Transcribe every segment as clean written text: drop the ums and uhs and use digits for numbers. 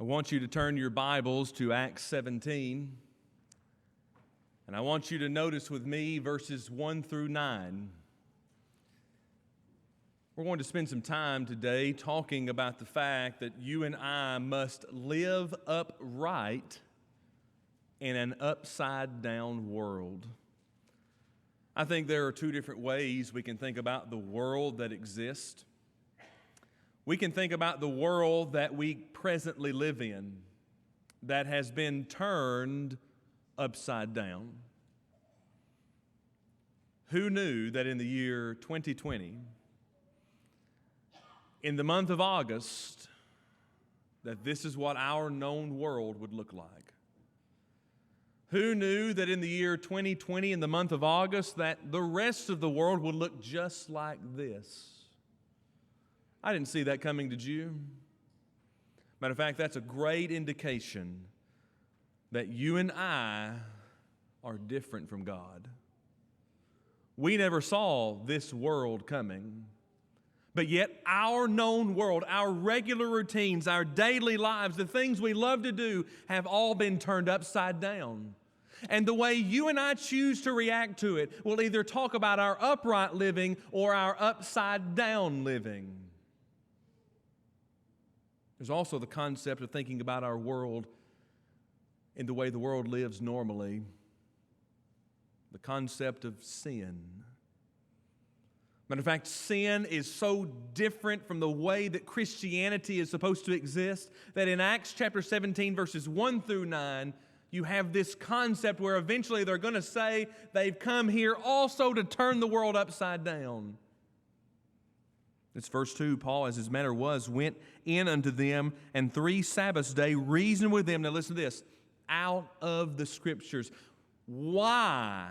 I want you to turn your Bibles to Acts 17, and I want you to notice with me verses 1 through 9. We're going to spend some time today talking about the fact that you and I must live upright in an upside-down world. I think there are two different ways we can think about the world that exists. We can think about the world that we presently live in that has been turned upside down. Who knew that in the year 2020, in the month of August, that this is what our known world would look like? Who knew that in the year 2020, in the month of August, that the rest of the world would look just like this? I didn't see that coming, did you? Matter of fact, that's a great indication that you and I are different from God. We never saw this world coming, but yet our known world, our regular routines, our daily lives, the things we love to do have all been turned upside down. And the way you and I choose to react to it will either talk about our upright living or our upside down living. There's also the concept of thinking about our world in the way the world lives normally. The concept of sin. Matter of fact, sin is so different from the way that Christianity is supposed to exist that in Acts chapter 17, verses 1 through 9, you have this concept where eventually they're going to say they've come here also to turn the world upside down. It's verse 2, Paul, as his manner was, went in unto them, and 3 Sabbaths day reasoned with them. Now listen to this, out of the Scriptures. Why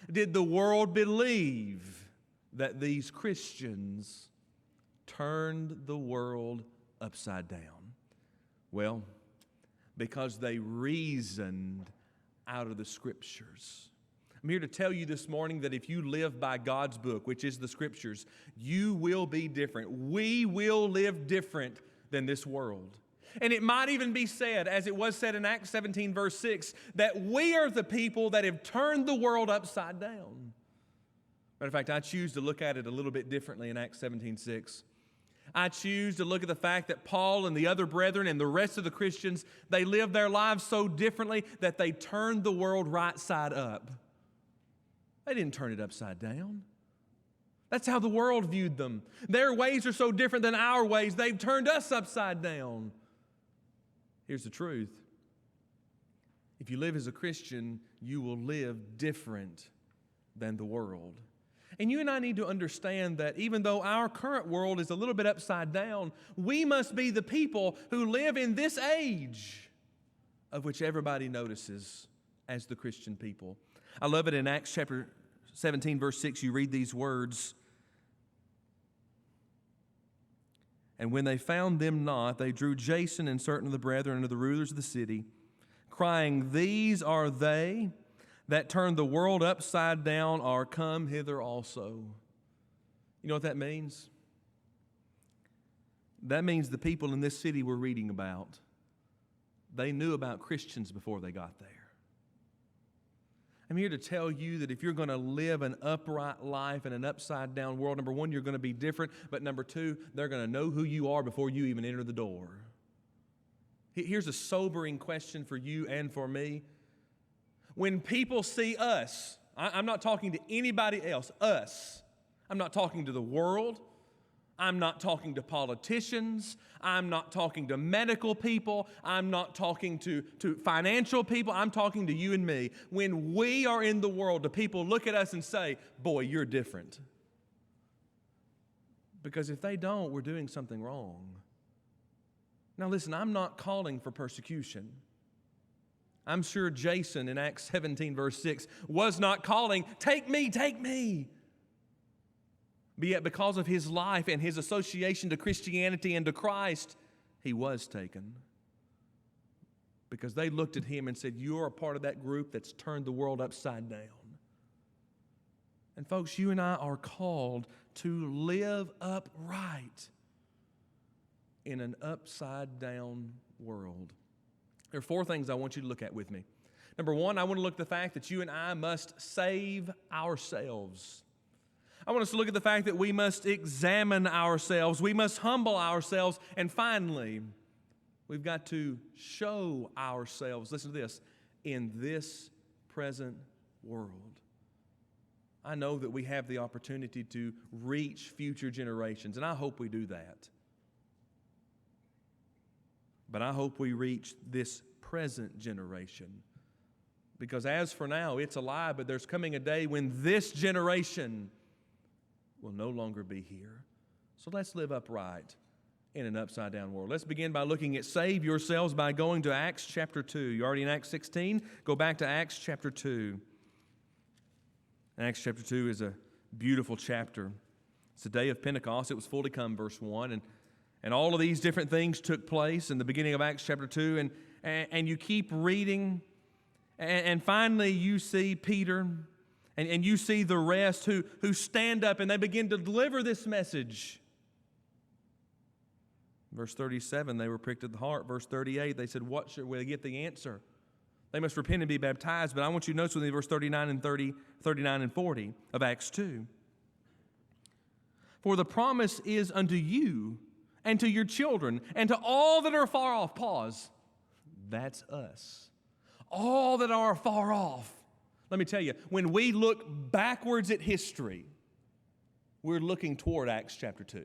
did the world believe that these Christians turned the world upside down? Well, because they reasoned out of the Scriptures. I'm here to tell you this morning that if you live by God's book, which is the Scriptures, you will be different. We will live different than this world. And it might even be said, as it was said in Acts 17, verse 6, that we are the people that have turned the world upside down. Matter of fact, I choose to look at it a little bit differently in Acts 17:6. I choose to look at the fact that Paul and the other brethren and the rest of the Christians, they lived their lives so differently that they turned the world right side up. They didn't turn it upside down. That's how the world viewed them. Their ways are so different than our ways. They've turned us upside down. Here's the truth. If you live as a Christian, you will live different than the world. And you and I need to understand that even though our current world is a little bit upside down, we must be the people who live in this age of which everybody notices as the Christian people. I love it in Acts chapter 17, verse 6, you read these words. And when they found them not, they drew Jason and certain of the brethren unto the rulers of the city, crying, These are they that turned the world upside down, are come hither also. You know what that means? That means the people in this city we're reading about, they knew about Christians before they got there. I'm here to tell you that if you're going to live an upright life in an upside-down world, number one, you're going to be different, but number two, they're going to know who you are before you even enter the door. Here's a sobering question for you and for me. When people see us, I'm not talking to anybody else, us. I'm not talking to the world. I'm not talking to politicians. I'm not talking to medical people. I'm not talking to financial people. I'm talking to you and me. When we are in the world, do people look at us and say, boy, you're different? Because if they don't, we're doing something wrong. Now listen, I'm not calling for persecution. I'm sure Jason in Acts 17, verse 6, was not calling, take me, take me. But yet because of his life and his association to Christianity and to Christ, he was taken. Because they looked at him and said, you're a part of that group that's turned the world upside down. And folks, you and I are called to live upright in an upside down world. There are four things I want you to look at with me. Number one, I want to look at the fact that you and I must save ourselves. I want us to look at the fact that we must examine ourselves. We must humble ourselves. And finally, we've got to show ourselves, listen to this, in this present world. I know that we have the opportunity to reach future generations, and I hope we do that. But I hope we reach this present generation. Because as for now, it's a lie, but there's coming a day when this generation will no longer be here. So let's live upright in an upside-down world. Let's begin by looking at save yourselves by going to Acts chapter 2. You're already in Acts 16. Go back to Acts chapter 2. Acts chapter 2 is a beautiful chapter. It's the day of Pentecost. It was fully come, verse 1. And all of these different things took place in the beginning of Acts chapter 2. And you keep reading. And finally you see Peter and you see the rest who stand up and they begin to deliver this message. Verse 37, they were pricked at the heart. Verse 38, they said, what should we get the answer? They must repent and be baptized. But I want you to notice with me verse 39 and 40 of Acts 2. For the promise is unto you and to your children and to all that are far off. Pause. That's us. All that are far off. Let me tell you, when we look backwards at history, we're looking toward Acts chapter 2.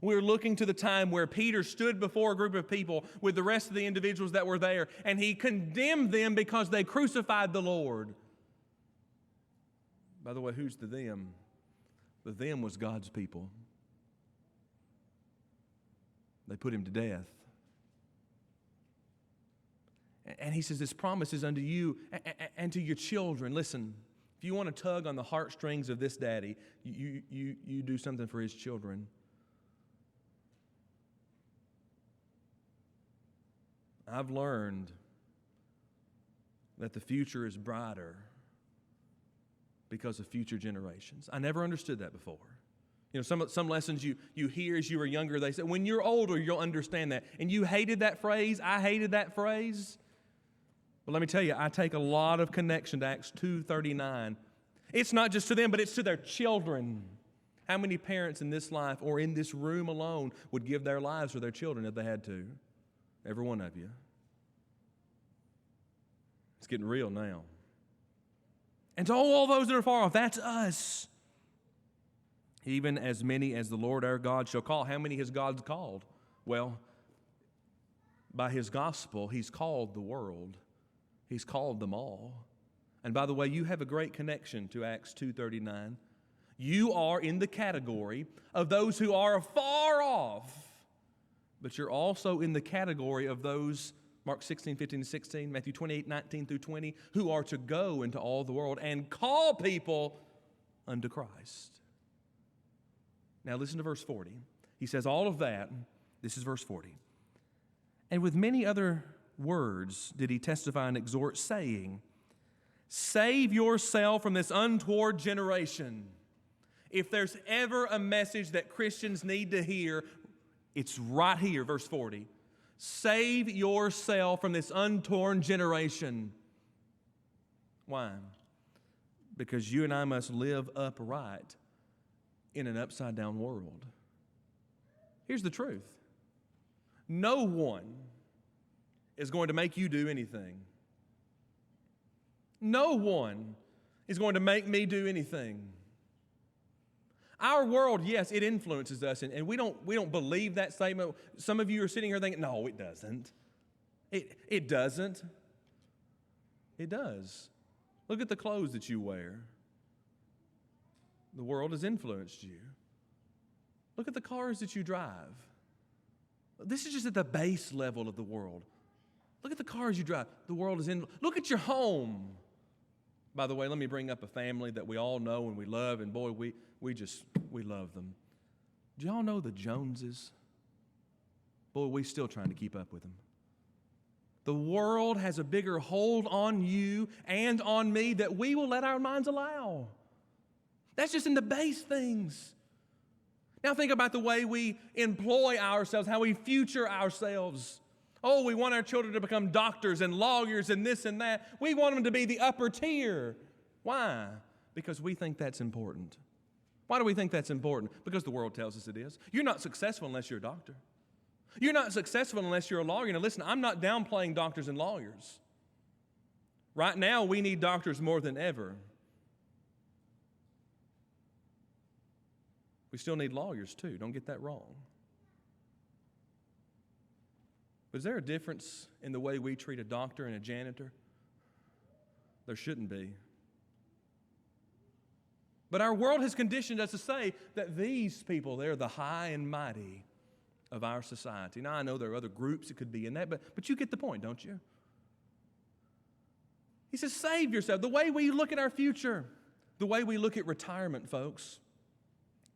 We're looking to the time where Peter stood before a group of people with the rest of the individuals that were there, and he condemned them because they crucified the Lord. By the way, who's the them? The them was God's people. They put him to death. And he says, this promise is unto you and to your children. Listen, if you want to tug on the heartstrings of this daddy, you do something for his children. I've learned that the future is brighter because of future generations. I never understood that before. You know, some lessons you hear as you were younger, they say, when you're older, you'll understand that. And you hated that phrase. I hated that phrase. But let me tell you, I take a lot of connection to Acts 2:39. It's not just to them, but it's to their children. How many parents in this life or in this room alone would give their lives for their children if they had to? Every one of you. It's getting real now. And to all those that are far off, that's us. Even as many as the Lord our God shall call. How many has God called? Well, by his gospel, he's called the world. He's called them all. And by the way, you have a great connection to Acts 2:39. You are in the category of those who are far off, but you're also in the category of those, Mark 16:15-16, Matthew 28:19-20, who are to go into all the world and call people unto Christ. Now listen to verse 40. He says all of that. This is verse 40. And with many other words did he testify and exhort, saying, save yourself from this untoward generation. If there's ever a message that Christians need to hear, it's right here, verse 40. Save yourself from this untoward generation. Why? Because you and I must live upright in an upside-down world. Here's the truth. No one is going to make you do anything. No one is going to make me do anything. Our world, yes, it influences us, and we don't believe that statement. Some of you are sitting here thinking, no, it doesn't. It doesn't. It does. Look at the clothes that you wear. The world has influenced you. Look at the cars that you drive. This is just at the base level of the world. Look at the cars you drive. The world is in. Look at your home. By the way, let me bring up a family that we all know and we love, and boy, we love them. Do y'all know the Joneses? Boy, we're still trying to keep up with them. The world has a bigger hold on you and on me that we will let our minds allow. That's just in the base things. Now think about the way we employ ourselves, how we future ourselves. Oh, we want our children to become doctors and lawyers and this and that. We want them to be the upper tier. Why? Because we think that's important. Why do we think that's important? Because the world tells us it is. You're not successful unless you're a doctor. You're not successful unless you're a lawyer. Now listen, I'm not downplaying doctors and lawyers. Right now, we need doctors more than ever. We still need lawyers too. Don't get that wrong. But is there a difference in the way we treat a doctor and a janitor? There shouldn't be. But our world has conditioned us to say that these people, they're the high and mighty of our society. Now, I know there are other groups that could be in that, but you get the point, don't you? He says, save yourself. The way we look at our future, the way we look at retirement, folks,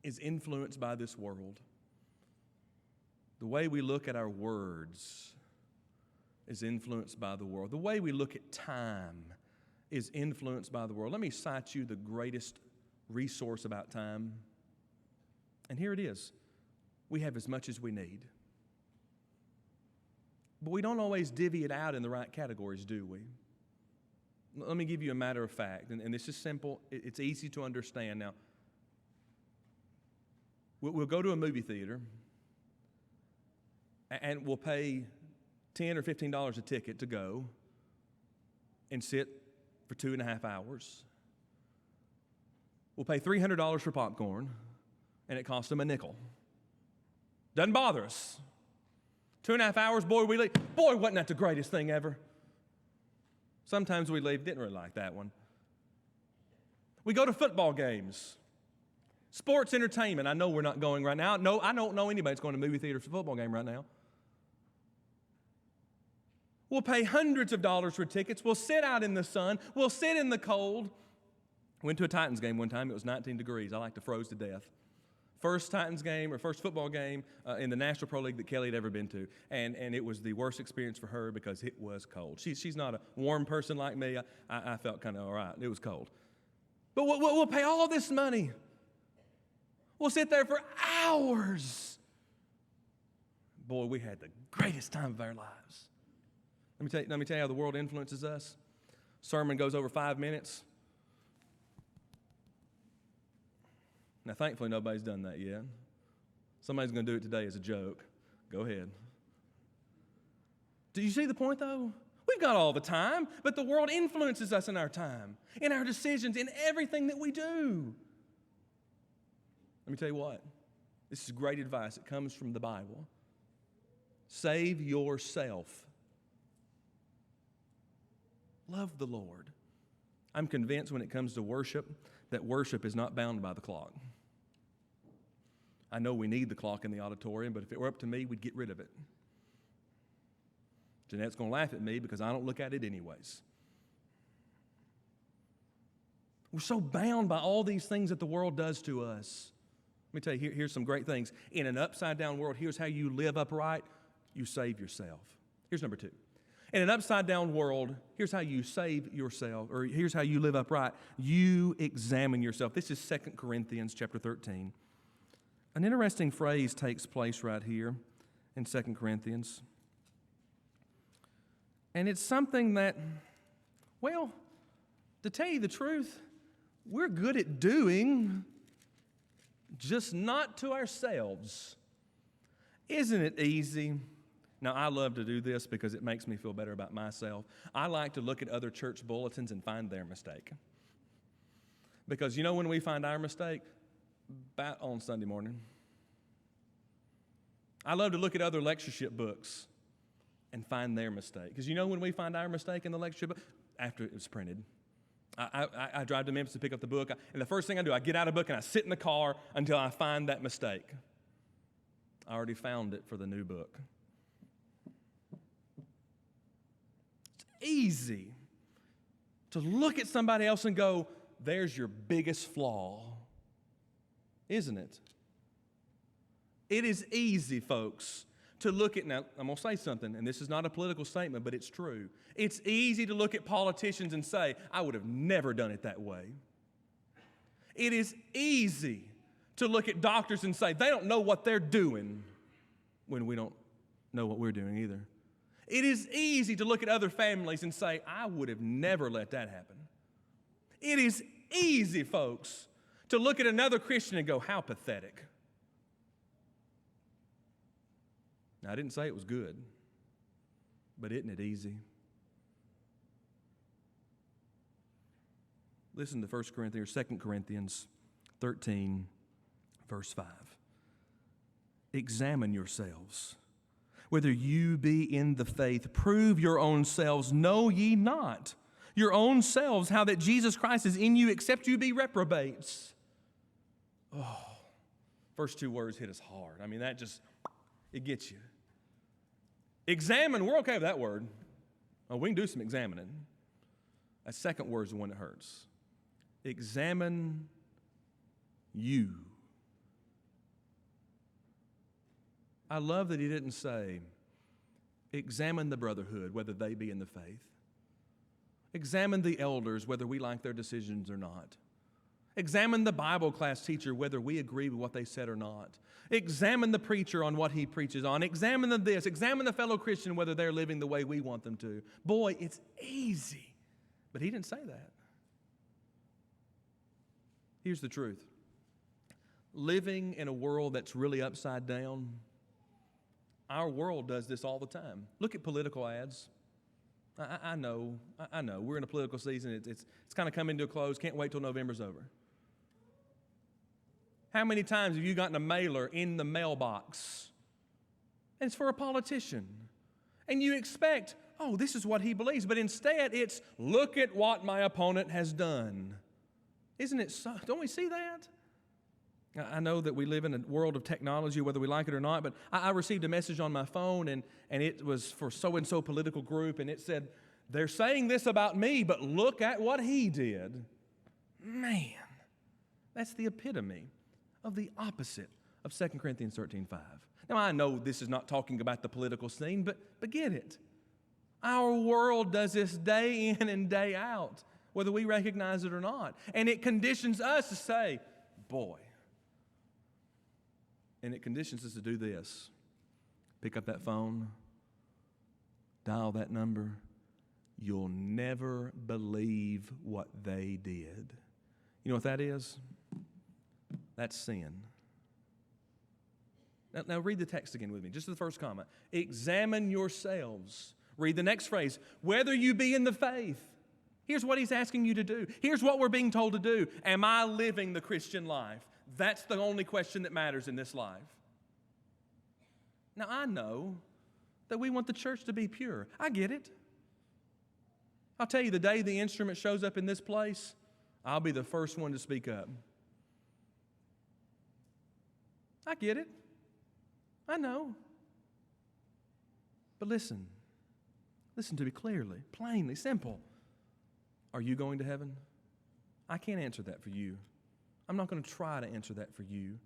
is influenced by this world. The way we look at our words is influenced by the world. The way we look at time is influenced by the world. Let me cite you the greatest resource about time. And here it is. We have as much as we need. But we don't always divvy it out in the right categories, do we? Let me give you a matter of fact, and this is simple. It's easy to understand. Now, we'll go to a movie theater, and we'll pay $10 or $15 a ticket to go and sit for 2.5 hours. We'll pay $300 for popcorn, and it costs them a nickel. Doesn't bother us. 2.5 hours, boy, we leave. Boy, wasn't that the greatest thing ever? Sometimes we leave, didn't really like that one. We go to football games. Sports entertainment. I know we're not going right now. No, I don't know anybody that's going to movie theater for a football game right now. We'll pay hundreds of dollars for tickets. We'll sit out in the sun. We'll sit in the cold. Went to a Titans game one time. It was 19 degrees. I like to froze to death. First Titans game or first football game in the National Pro League that Kelly had ever been to. And it was the worst experience for her because it was cold. She's not a warm person like me. I felt kind of all right. It was cold. But we'll pay all this money. We'll sit there for hours. Boy, we had the greatest time of our lives. Let me tell you how the world influences us. Sermon goes over 5 minutes. Now, thankfully, nobody's done that yet. Somebody's going to do it today as a joke. Go ahead. Do you see the point, though? We've got all the time, but the world influences us in our time, in our decisions, in everything that we do. Let me tell you what. This is great advice. It comes from the Bible. Save yourself. Love the Lord. I'm convinced when it comes to worship that worship is not bound by the clock. I know we need the clock in the auditorium, but if it were up to me, we'd get rid of it. Jeanette's going to laugh at me because I don't look at it anyways. We're so bound by all these things that the world does to us. Let me tell you, here's some great things. In an upside-down world, here's how you live upright. You save yourself. Here's number 2. In an upside-down world, here's how you save yourself, or here's how you live upright. You examine yourself. This is 2 Corinthians chapter 13. An interesting phrase takes place right here in 2 Corinthians. And it's something that, well, to tell you the truth, we're good at doing, just not to ourselves. Isn't it easy? Now, I love to do this because it makes me feel better about myself. I like to look at other church bulletins and find their mistake. Because you know when we find our mistake? About on Sunday morning. I love to look at other lectureship books and find their mistake. Because you know when we find our mistake in the lectureship book? After it was printed. I drive to Memphis to pick up the book, and the first thing I do, I get out a book and I sit in the car until I find that mistake. I already found it for the new book. Easy to look at somebody else and go, there's your biggest flaw, isn't it? It is easy, folks, to look at, now I'm going to say something, and this is not a political statement, but it's true. It's easy to look at politicians and say, I would have never done it that way. It is easy to look at doctors and say, they don't know what they're doing, when we don't know what we're doing either. It is easy to look at other families and say, I would have never let that happen. It is easy, folks, to look at another Christian and go, how pathetic. Now, I didn't say it was good, but isn't it easy? Listen to 1 Corinthians, 2 Corinthians 13, verse 5. Examine yourselves, whether you be in the faith. Prove your own selves. Know ye not your own selves how that Jesus Christ is in you, except you be reprobates. Oh, first two words hit us hard. I mean, that just, it gets you. Examine, we're okay with that word. Oh, we can do some examining. That second word is the one that hurts. Examine you. I love that he didn't say, examine the brotherhood, whether they be in the faith. Examine the elders, whether we like their decisions or not. Examine the Bible class teacher, whether we agree with what they said or not. Examine the preacher on what he preaches on. Examine this. Examine the fellow Christian, whether they're living the way we want them to. Boy, it's easy. But he didn't say that. Here's the truth. Living in a world that's really upside down, our world does this all the time. Look at political ads. I know. We're in a political season. It's kind of coming to a close. Can't wait till November's over. How many times have you gotten a mailer in the mailbox? And it's for a politician. And you expect, oh, this is what he believes. But instead, it's, look at what my opponent has done. Isn't it so? Don't we see that? I know that we live in a world of technology, whether we like it or not, but I received a message on my phone, and it was for so-and-so political group, and it said, they're saying this about me, but look at what he did. Man, that's the epitome of the opposite of 2 Corinthians 13:5. Now, I know this is not talking about the political scene, but get it. Our world does this day in and day out, whether we recognize it or not. And it conditions us to say, boy. And it conditions us to do this. Pick up that phone, dial that number. You'll never believe what they did. You know what that is? That's sin. Now read the text again with me, just the first comment. Examine yourselves. Read the next phrase. Whether you be in the faith. Here's what he's asking you to do. Here's what we're being told to do. Am I living the Christian life? That's the only question that matters in this life. Now, I know that we want the church to be pure. I get it. I'll tell you, the day the instrument shows up in this place, I'll be the first one to speak up. I get it. I know. But listen. Listen to me clearly, plainly, simple. Are you going to heaven? I can't answer that for you. I'm not going to try to answer that for you.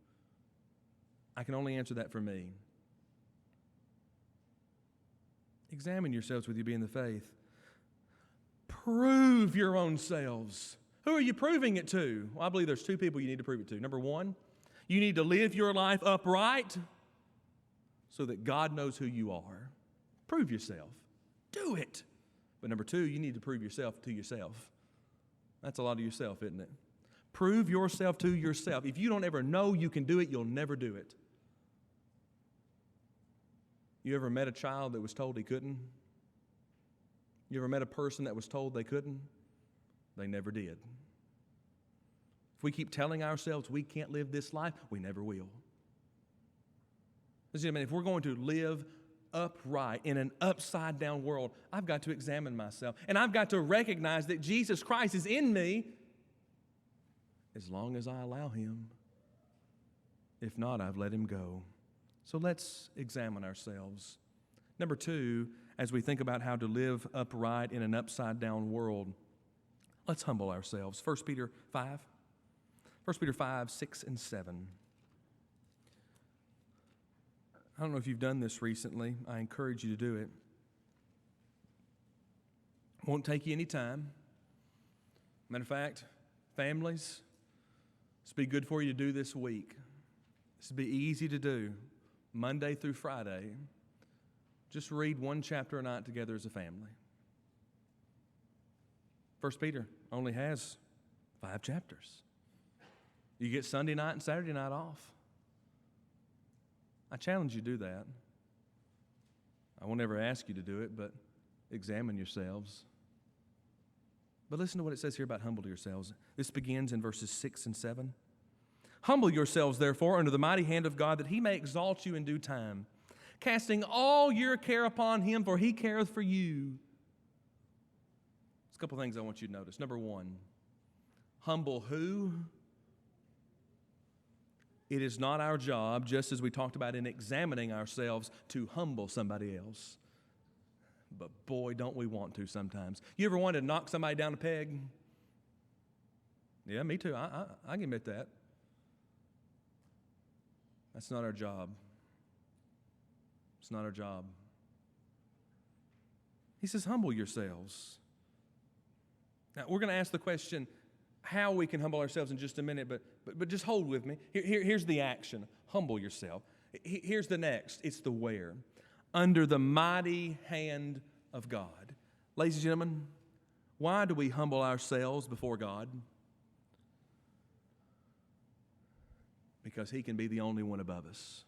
I can only answer that for me. Examine yourselves whether you be in the faith. Prove your own selves. Who are you proving it to? Well, I believe there's two people you need to prove it to. Number one, you need to live your life upright so that God knows who you are. Prove yourself. Do it. But number two, you need to prove yourself to yourself. That's a lot of yourself, isn't it? Prove yourself to yourself. If you don't ever know you can do it, you'll never do it. You ever met a child that was told he couldn't? You ever met a person that was told they couldn't? They never did. If we keep telling ourselves we can't live this life, we never will. Listen, if we're going to live upright in an upside-down world, I've got to examine myself. And I've got to recognize that Jesus Christ is in me as long as I allow him. If not, I've let him go. So let's examine ourselves. Number two, as we think about how to live upright in an upside-down world, let's humble ourselves. 1 Peter 5. 1 Peter 5, 6, and 7. I don't know if you've done this recently. I encourage you to do it. It won't take you any time. Matter of fact, families, this would be good for you to do this week. This would be easy to do, Monday through Friday. just read one chapter a night together as a family. 1 Peter only has 5 chapters. You get Sunday night and Saturday night off. I challenge you to do that. I won't ever ask you to do it, but examine yourselves. But listen to what it says here about humble yourselves. This begins in verses 6 and 7. Humble yourselves, therefore, under the mighty hand of God, that he may exalt you in due time, casting all your care upon him, for he careth for you. There's a couple things I want you to notice. Number one, humble who? It is not our job, just as we talked about in examining ourselves, to humble somebody else. But boy, don't we want to sometimes. You ever wanted to knock somebody down a peg? Yeah, me too. I can admit that. That's not our job. It's not our job. He says, humble yourselves. Now, we're going to ask the question, how we can humble ourselves in just a minute, but just hold with me. Here's the action. Humble yourself. Here's the next. It's the where. Under the mighty hand of God. Ladies and gentlemen, why do we humble ourselves before God? Because he can be the only one above us.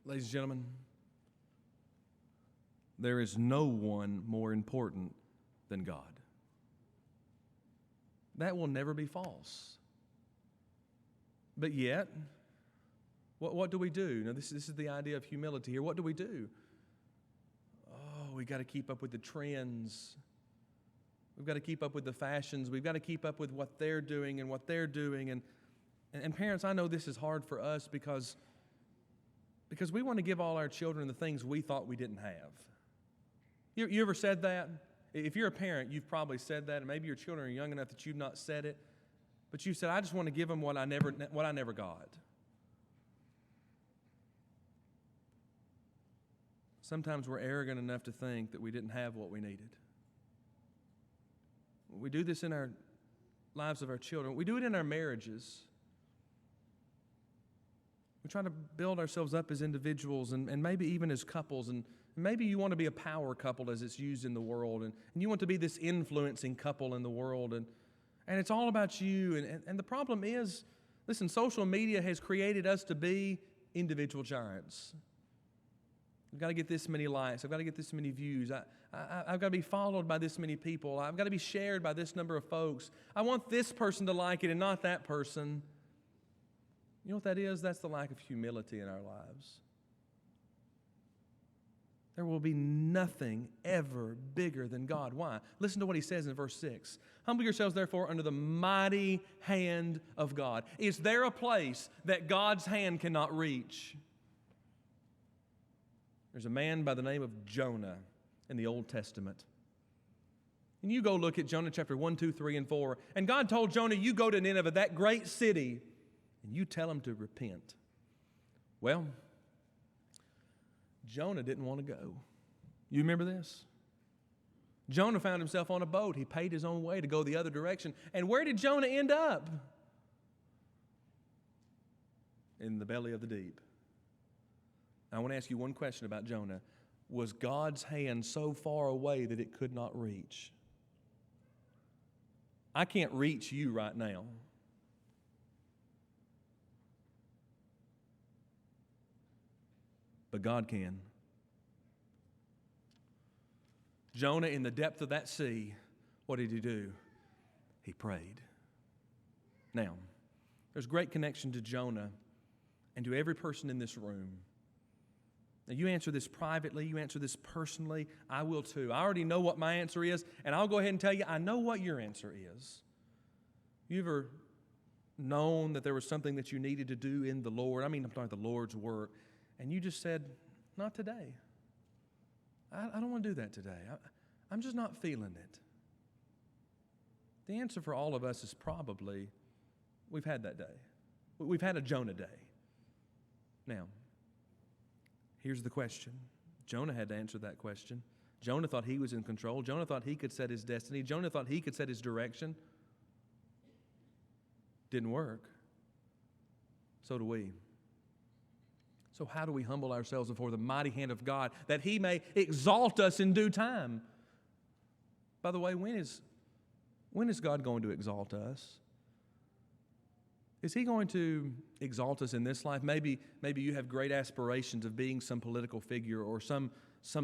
Ladies and gentlemen, there is no one more important than God. That will never be false. But yet, what do we do? Now, this is the idea of humility here. What do we do? Oh, we got to keep up with the trends. We've got to keep up with the fashions. We've got to keep up with what they're doing and what they're doing. And parents, I know this is hard for us because we want to give all our children the things we thought we didn't have. You ever said that? If you're a parent, you've probably said that, and maybe your children are young enough that you've not said it, but you said, I just want to give them what I never got. Sometimes we're arrogant enough to think that we didn't have what we needed. We do this in our lives of our children. We do it in our marriages. We try to build ourselves up as individuals and maybe even as couples. And maybe you want to be a power couple as it's used in the world. And you want to be this influencing couple in the world. And it's all about you. And the problem is, listen, social media has created us to be individual giants. I've got to get this many likes. I've got to get this many views. I've got to be followed by this many people. I've got to be shared by this number of folks. I want this person to like it and not that person. You know what that is? That's the lack of humility in our lives. There will be nothing ever bigger than God. Why? Listen to what he says in verse 6. Humble yourselves, therefore, under the mighty hand of God. Is there a place that God's hand cannot reach? There's a man by the name of Jonah in the Old Testament. And you go look at Jonah chapter 1, 2, 3, and 4. And God told Jonah, you go to Nineveh, that great city, and you tell them to repent. Well, Jonah didn't want to go. You remember this? Jonah found himself on a boat. He paid his own way to go the other direction. And where did Jonah end up? In the belly of the deep. I want to ask you one question about Jonah. Was God's hand so far away that it could not reach? I can't reach you right now. But God can. Jonah, in the depth of that sea, what did he do? He prayed. Now, there's great connection to Jonah and to every person in this room. Now, you answer this privately, you answer this personally, I will too. I already know what my answer is, and I'll go ahead and tell you, I know what your answer is. You ever known that there was something that you needed to do in the Lord? I'm talking the Lord's work. And you just said, not today. I don't want to do that today. I'm just not feeling it. The answer for all of us is probably, we've had that day. We've had a Jonah day. Now, here's the question. Jonah had to answer that question. Jonah thought he was in control. Jonah thought he could set his destiny. Jonah thought he could set his direction. Didn't work. So do we. So how do we humble ourselves before the mighty hand of God that He may exalt us in due time? By the way, when is God going to exalt us? Is He going to exalt us in this life? Maybe you have great aspirations of being some political figure or some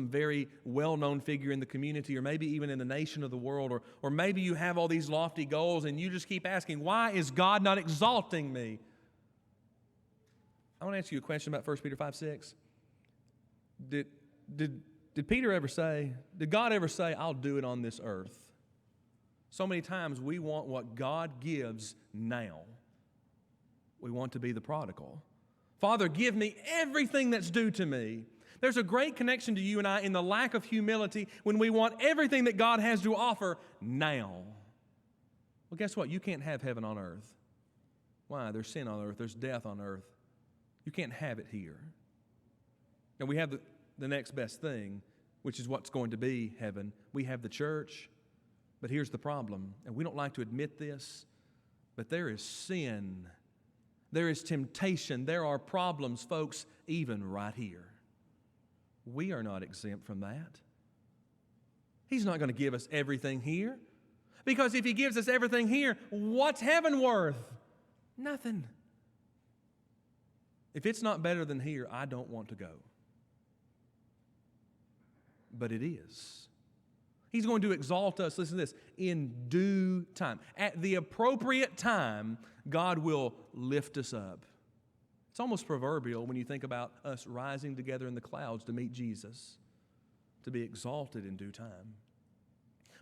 very well-known figure in the community, or maybe even in the nation of the world, or maybe you have all these lofty goals and you just keep asking, why is God not exalting me? I want to ask you a question about 1 Peter 5:6. Did Peter ever say, did God ever say, I'll do it on this earth? So many times we want what God gives now. We want to be the prodigal. Father, give me everything that's due to me. There's a great connection to you and I in the lack of humility when we want everything that God has to offer now. Well, guess what? You can't have heaven on earth. Why? There's sin on earth. There's death on earth. You can't have it here. Now, we have the next best thing, which is what's going to be heaven. We have the church, but here's the problem, and we don't like to admit this, but there is sin. There is temptation. There are problems, folks, even right here. We are not exempt from that. He's not going to give us everything here, because if He gives us everything here, what's heaven worth? Nothing. If it's not better than here, I don't want to go. But it is. He's going to exalt us, listen to this, in due time. At the appropriate time, God will lift us up. It's almost proverbial when you think about us rising together in the clouds to meet Jesus, to be exalted in due time.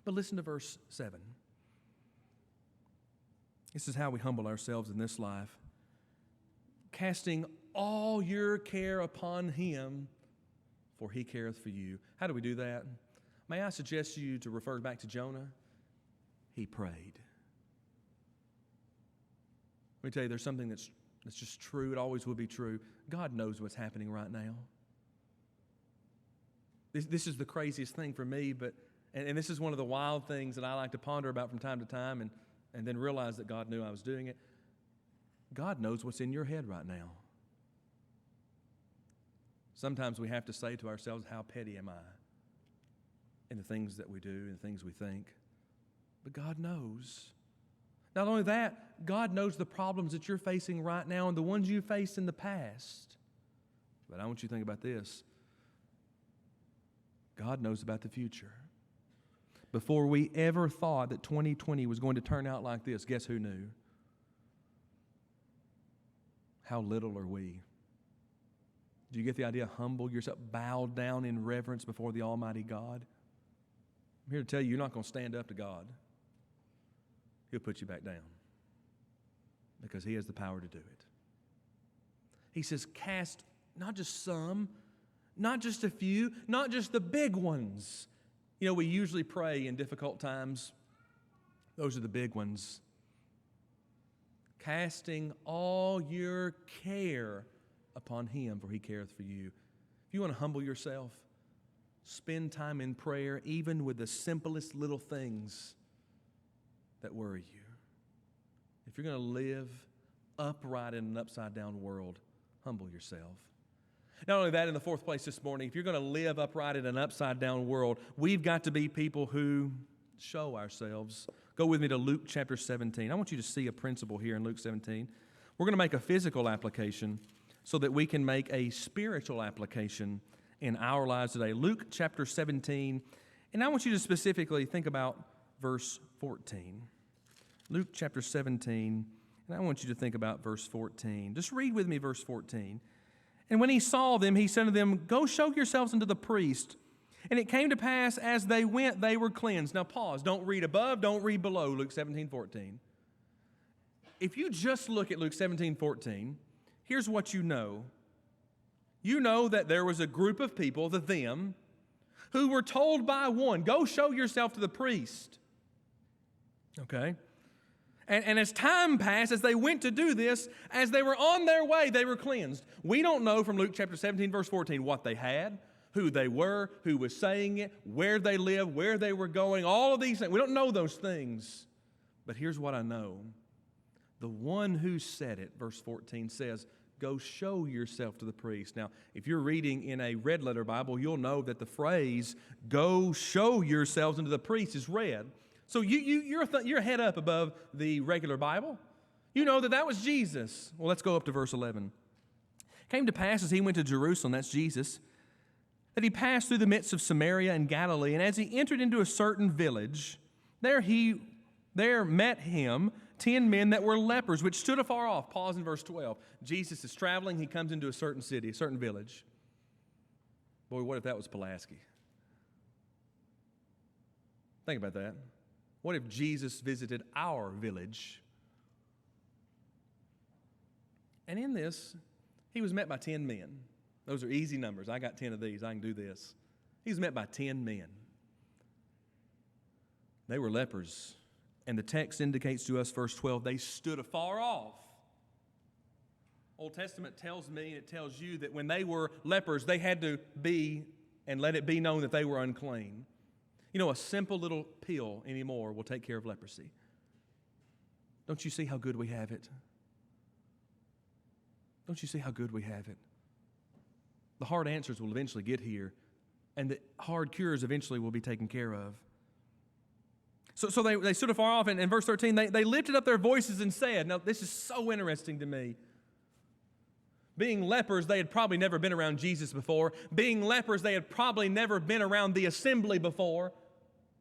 But listen to verse 7. This is how we humble ourselves in this life. Casting all your care upon Him, for He careth for you. How do we do that? May I suggest you to refer back to Jonah? He prayed. Let me tell you, there's something that's just true. It always will be true. God knows what's happening right now. This is the craziest thing for me, and this is one of the wild things that I like to ponder about from time to time and then realize that God knew I was doing it. God knows what's in your head right now. Sometimes we have to say to ourselves, how petty am I in the things that we do and the things we think? But God knows. Not only that, God knows the problems that you're facing right now and the ones you faced in the past. But I want you to think about this. God knows about the future. Before we ever thought that 2020 was going to turn out like this, guess who knew? How little are we? Do you get the idea? Humble yourself, bow down in reverence before the Almighty God. I'm here to tell you, you're not going to stand up to God. He'll put you back down because He has the power to do it. He says, cast not just some, not just a few, not just the big ones. You know, we usually pray in difficult times. Those are the big ones. Casting all your care upon Him, for He careth for you. If you want to humble yourself, spend time in prayer, even with the simplest little things that worry you. If you're going to live upright in an upside-down world, humble yourself. Not only that, in the fourth place this morning, if you're going to live upright in an upside-down world, we've got to be people who show ourselves. Go with me to Luke chapter 17. I want you to see a principle here in Luke 17. We're going to make a physical application so that we can make a spiritual application in our lives today. Luke chapter 17, and I want you to specifically think about verse 14. Luke chapter 17, and I want you to think about verse 14. Just read with me verse 14. And when He saw them, He said to them, go show yourselves unto the priest. And it came to pass, as they went, they were cleansed. Now pause. Don't read above, don't read below Luke 17:14. If you just look at Luke 17:14, here's what you know. You know that there was a group of people, the them, who were told by one, go show yourself to the priest. Okay? And as time passed, as they went to do this, as they were on their way, they were cleansed. We don't know from Luke chapter 17, verse 14, what they had, who they were, who was saying it, where they lived, where they were going, all of these things. We don't know those things. But here's what I know. The one who said it, verse 14 says, go show yourself to the priest. Now, if you're reading in a red letter Bible, you'll know that the phrase, go show yourselves unto the priest, is red. So you're a head up above the regular Bible. You know that was Jesus. Well, let's go up to verse 11. Came to pass as he went to Jerusalem, that's Jesus, that he passed through the midst of Samaria and Galilee, and as he entered into a certain village, there met him 10 men that were lepers, which stood afar off. Pause in verse 12. Jesus is traveling. He comes into a certain city, a certain village. Boy, what if that was Pulaski? Think about that. What if Jesus visited our village? And in this, he was met by 10 men. Those are easy numbers. I got 10 of these. I can do this. He was met by 10 men. They were lepers. And the text indicates to us, verse 12, they stood afar off. Old Testament tells me, and it tells you, that when they were lepers, they had to be and let it be known that they were unclean. You know, a simple little pill anymore will take care of leprosy. Don't you see how good we have it? Don't you see how good we have it? The hard answers will eventually get here, and the hard cures eventually will be taken care of. So they stood afar off, and in verse 13, they lifted up their voices and said, now this is so interesting to me. Being lepers, they had probably never been around Jesus before. Being lepers, they had probably never been around the assembly before.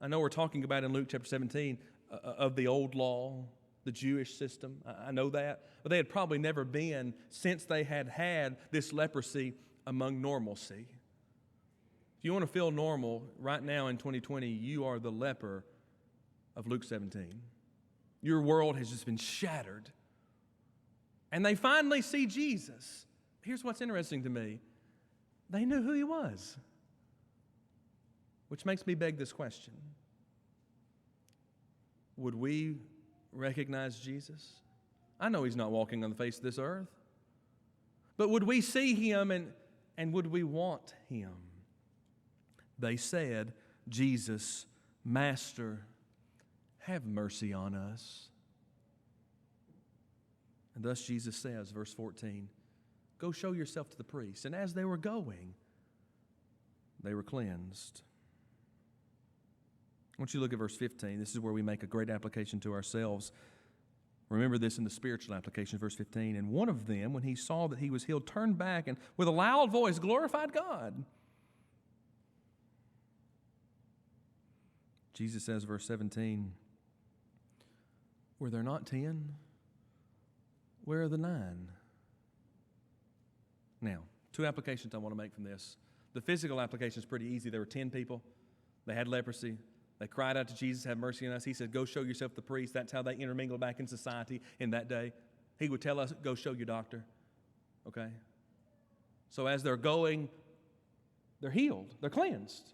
I know we're talking about in Luke chapter 17 of the old law, the Jewish system. I know that. But they had probably never been since they had this leprosy among normalcy. If you want to feel normal right now in 2020, you are the leper of Luke 17. Your world has just been shattered. And they finally see Jesus. Here's what's interesting to me. They knew who he was. Which makes me beg this question. Would we recognize Jesus? I know he's not walking on the face of this earth. But would we see him and would we want him? They said, Jesus, Master, have mercy on us. And thus Jesus says, verse 14, go show yourself to the priest. And as they were going, they were cleansed. I want you to look at verse 15. This is where we make a great application to ourselves. Remember this in the spiritual application, verse 15. And one of them, when he saw that he was healed, turned back and with a loud voice glorified God. Jesus says, verse 17, were there not 10? Where are the 9? Now, 2 applications I want to make from this. The physical application is pretty easy. There were 10 people. They had leprosy. They cried out to Jesus, have mercy on us. He said, go show yourself to the priest. That's how they intermingled back in society in that day. He would tell us, go show your doctor. Okay? So as they're going, they're healed. They're cleansed.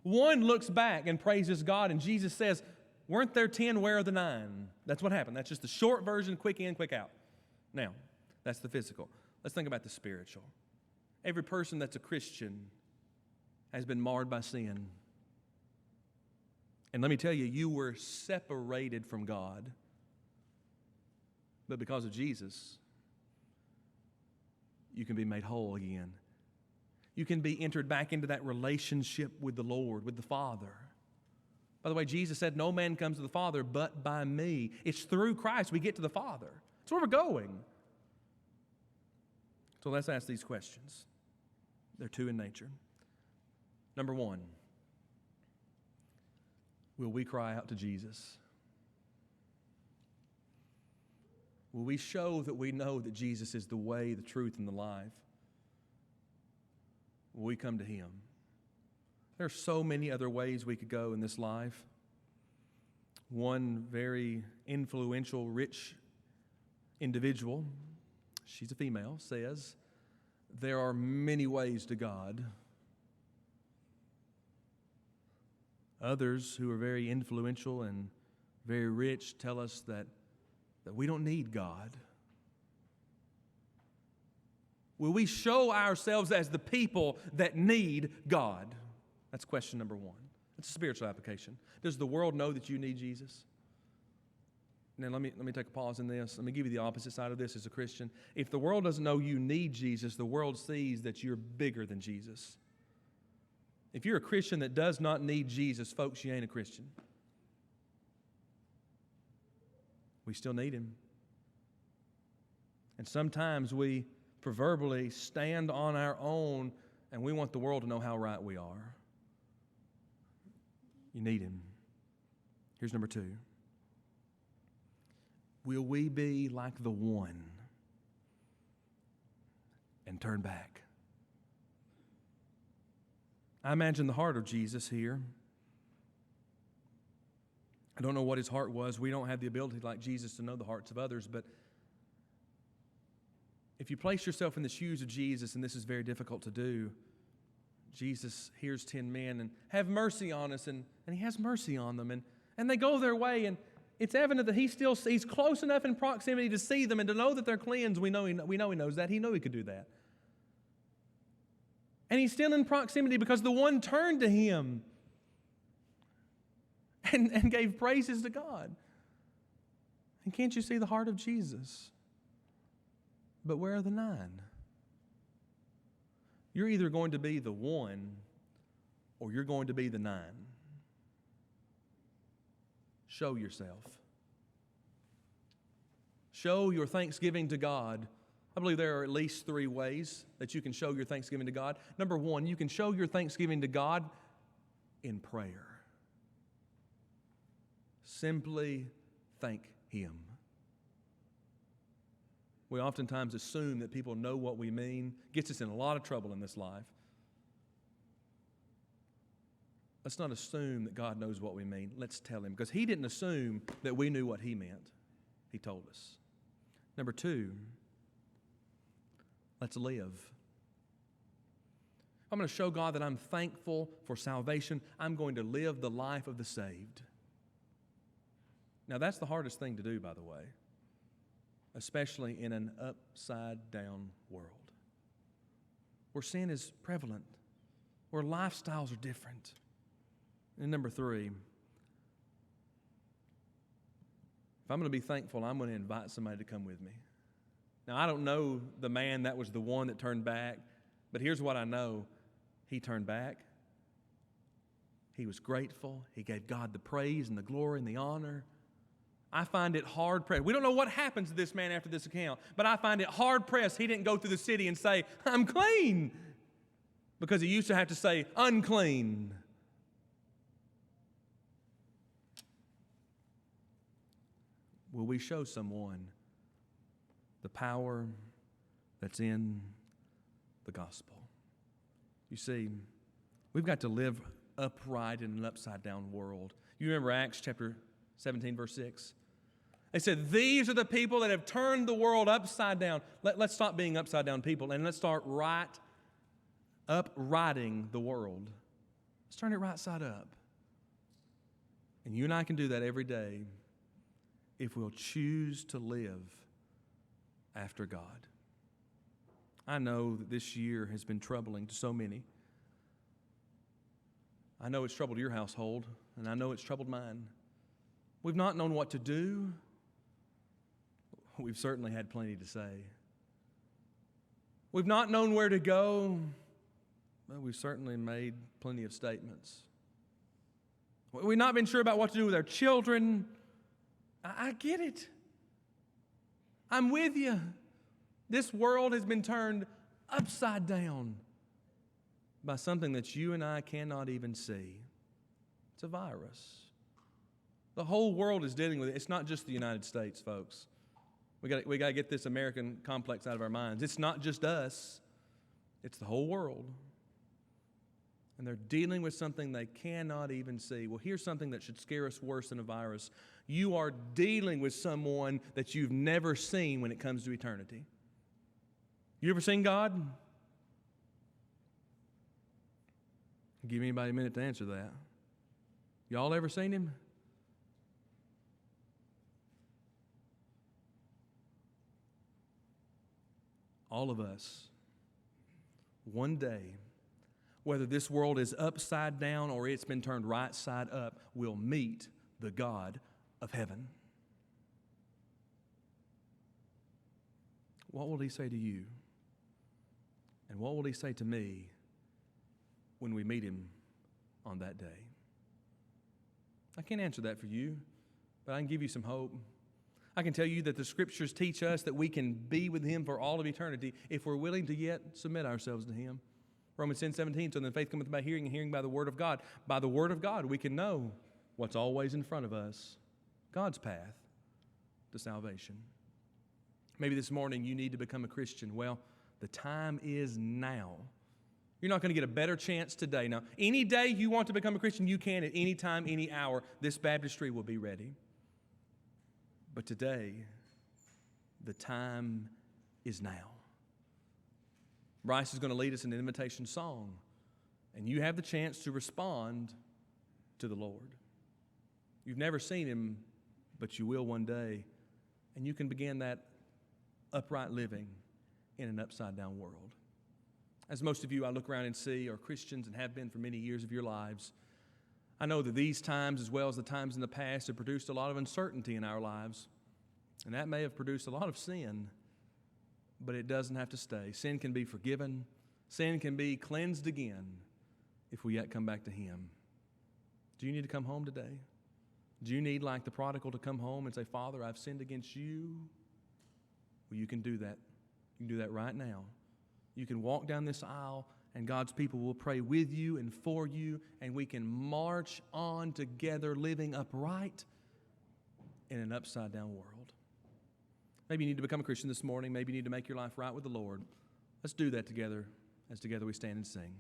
One looks back and praises God, and Jesus says, weren't there 10? Where are the 9? That's what happened. That's just the short version, quick in, quick out. Now, that's the physical. Let's think about the spiritual. Every person that's a Christian has been marred by sin. And let me tell you, you were separated from God. But because of Jesus, you can be made whole again. You can be entered back into that relationship with the Lord, with the Father. By the way, Jesus said, no man comes to the Father but by me. It's through Christ we get to the Father. That's where we're going. So let's ask these questions. They're 2 in nature. Number 1, will we cry out to Jesus? Will we show that we know that Jesus is the way, the truth, and the life? Will we come to him? There are so many other ways we could go in this life. One very influential, rich individual, she's a female, says, there are many ways to God. Others who are very influential and very rich tell us that we don't need God. Will we show ourselves as the people that need God? That's question number 1. It's a spiritual application. Does the world know that you need Jesus? Now, let me take a pause in this. Let me give you the opposite side of this as a Christian. If the world doesn't know you need Jesus, the world sees that you're bigger than Jesus. If you're a Christian that does not need Jesus, folks, you ain't a Christian. We still need Him. And sometimes we proverbially stand on our own and we want the world to know how right we are. You need Him. Here's number 2. Will we be like the one and turn back? I imagine the heart of Jesus here. I don't know what His heart was. We don't have the ability like Jesus to know the hearts of others, but if you place yourself in the shoes of Jesus, and this is very difficult to do, Jesus hears 10 men and have mercy on us, and He has mercy on them, and they go their way, and it's evident that He's close enough in proximity to see them and to know that they're cleansed. We know He knows that. He knew He could do that. And He's still in proximity because the one turned to Him and gave praises to God. And can't you see the heart of Jesus? But where are the 9? You're either going to be the one or you're going to be the 9. Show yourself. Show your thanksgiving to God. I believe there are at least 3 ways that you can show your thanksgiving to God. Number 1, you can show your thanksgiving to God in prayer. Simply thank Him. We oftentimes assume that people know what we mean. Gets us in a lot of trouble in this life. Let's not assume that God knows what we mean. Let's tell Him. Because He didn't assume that we knew what He meant. He told us. Number 2, let's live. I'm going to show God that I'm thankful for salvation. I'm going to live the life of the saved. Now, that's the hardest thing to do, by the way, especially in an upside-down world where sin is prevalent, where lifestyles are different. And number 3, if I'm going to be thankful, I'm going to invite somebody to come with me. Now, I don't know the man that was the one that turned back, but here's what I know. He turned back. He was grateful. He gave God the praise and the glory and the honor. I find it hard-pressed. We don't know what happens to this man after this account, but I find it hard-pressed he didn't go through the city and say, I'm clean, because he used to have to say, unclean. Will we show someone the power that's in the gospel? You see, we've got to live upright in an upside-down world. You remember Acts chapter 17, verse 6? They said, these are the people that have turned the world upside down. Let's stop being upside-down people, and let's start uprighting the world. Let's turn it right side up. And you and I can do that every day if we'll choose to live after God. I know that this year has been troubling to so many. I know it's troubled your household, and I know it's troubled mine. We've not known what to do. We've certainly had plenty to say. We've not known where to go. Well, we've certainly made plenty of statements. We've not been sure about what to do with our children. I get it. I'm with you. This world has been turned upside down by something that you and I cannot even see. It's a virus. The whole world is dealing with it. It's not just the United States, folks. We got to get this American complex out of our minds. It's not just us. It's the whole world. And they're dealing with something they cannot even see. Well, here's something that should scare us worse than a virus. You are dealing with someone that you've never seen when it comes to eternity. You ever seen God? Give anybody a minute to answer that. Y'all ever seen Him? All of us, one day, whether this world is upside down or it's been turned right side up, will meet the God of heaven. what will He say to you? And what will He say to me when we meet Him on that day? I can't answer that for you, but I can give you some hope. I can tell you that the Scriptures teach us that we can be with Him for all of eternity if we're willing to yet submit ourselves to Him. Romans 10:17, so then faith cometh by hearing, and hearing by the Word of God. By the Word of God, we can know what's always in front of us, God's path to salvation. Maybe this morning you need to become a Christian. Well, the time is now. You're not going to get a better chance today. Now, any day you want to become a Christian, you can at any time, any hour. This baptistry will be ready. But today, the time is now. Bryce is going to lead us in an invitation song, and you have the chance to respond to the Lord. You've never seen Him, but you will one day, and you can begin that upright living in an upside-down world. As most of you I look around and see are Christians and have been for many years of your lives. I know that these times, as well as the times in the past, have produced a lot of uncertainty in our lives, and that may have produced a lot of sin, but it doesn't have to stay. Sin can be forgiven. Sin can be cleansed again if we yet come back to Him. Do you need to come home today? Do you need, like the prodigal, to come home and say, Father, I've sinned against you? Well, you can do that. You can do that right now. You can walk down this aisle, and God's people will pray with you and for you, and we can march on together living upright in an upside-down world. Maybe you need to become a Christian this morning. Maybe you need to make your life right with the Lord. Let's do that together as together we stand and sing.